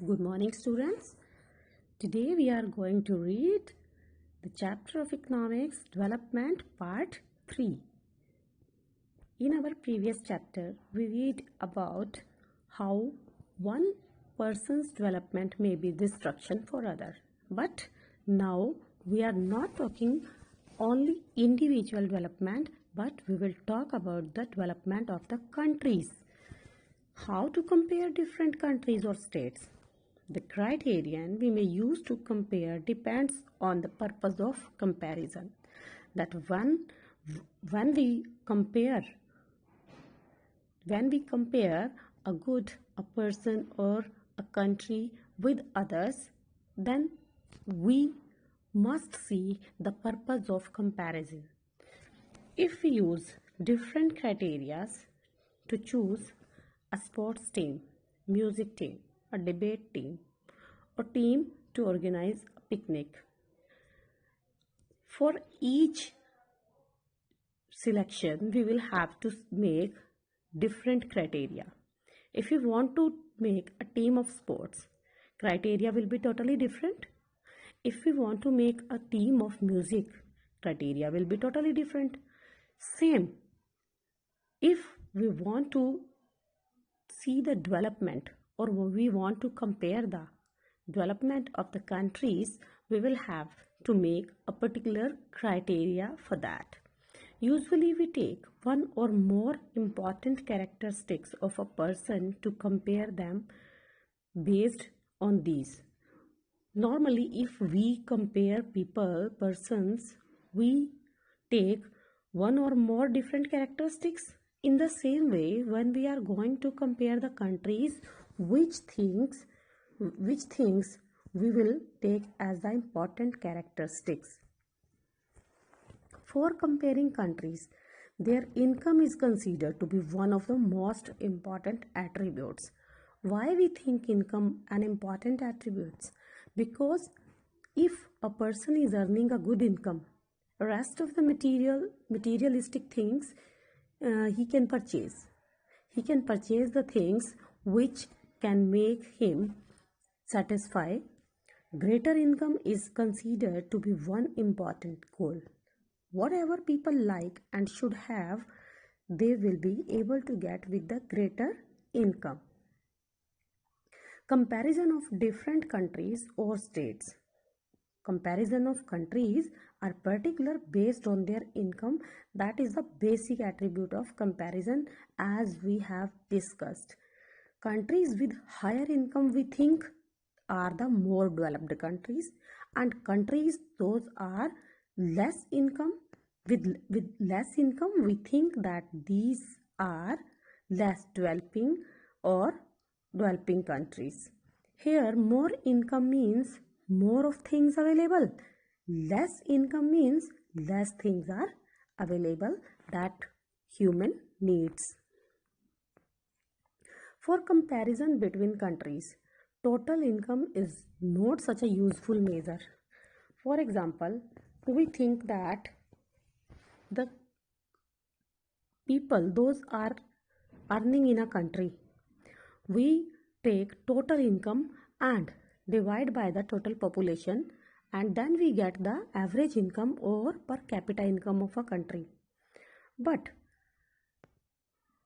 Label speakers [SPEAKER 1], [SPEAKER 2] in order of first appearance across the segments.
[SPEAKER 1] Good morning, students. Today we are going to read the chapter of Economics Development Part 3. In our previous chapter, we read about how one person's development may be destruction for other. But now we are not talking only individual development, but we will talk about the development of the countries. How to compare different countries or states. The criterion we may use to compare depends on the purpose of comparison. That when we compare a person or a country with others, then we must see the purpose of comparison. If we use different criteria to choose a sports team, music team, a debate team, or team to organize a picnic, for each selection we will have to make different criteria. If you want to make a team of sports, criteria will be totally different. If we want to make a team of music, criteria will be totally different. Same, if we want to see the development or we want to compare the development of the countries, we will have to make a particular criteria for that. Usually we take one or more important characteristics of a person to compare them based on these. Normally, if we compare persons, we take one or more different characteristics. In the same way, when we are going to compare the countries, which things we will take as the important characteristics. For comparing countries, their income is considered to be one of the most important attributes. Why we think income an important attribute? Because if a person is earning a good income, rest of the materialistic things he can purchase. He can purchase the things which can make him satisfy. Greater income is considered to be one important goal. Whatever people like and should have, they will be able to get with the greater income. Comparison of different countries or states. Comparison of countries are particular based on their income. That is the basic attribute of comparison, as we have discussed. Countries with higher income we think are the more developed countries, and countries those are less income with less income we think that these are less developing or developing countries. Here more income means more of things available. Less income means less things are available that human needs. For comparison between countries, total income is not such a useful measure. For example, we think that the people those are earning in a country, we take total income and divide by the total population, and then we get the average income or per capita income of a country. But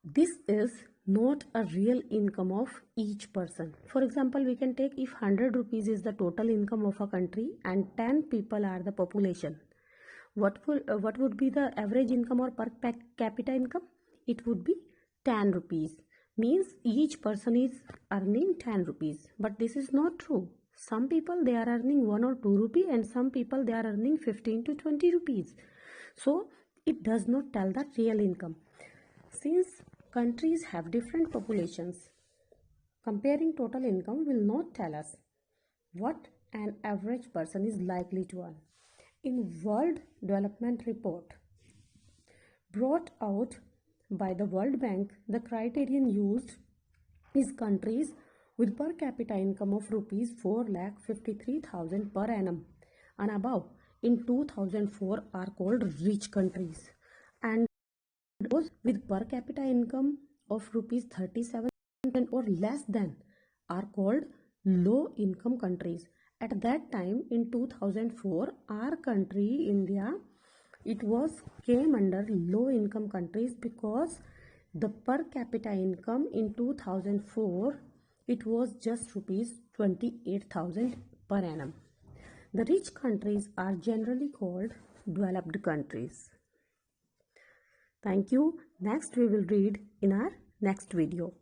[SPEAKER 1] this is not a real income of each person. For example, we can take if 100 rupees is the total income of a country and 10 people are the population. What would be the average income or per capita income? It would be 10 rupees. Means each person is earning 10 rupees. But this is not true. Some people they are earning 1 or 2 rupees, and some people they are earning 15 to 20 rupees. So it does not tell the real income. Since countries have different populations, comparing total income will not tell us what an average person is likely to earn. In World Development Report brought out by the World Bank, the criterion used is countries with per capita income of rupees 4,53,000 per annum and above in 2004 are called rich countries, and those with per capita income of rupees 37 or less than are called low income countries. At that time in 2004, our country India, it came under low income countries because the per capita income in 2004, it was just rupees 28,000 per annum. The rich countries are generally called developed countries. Thank you. Next we will read in our next video.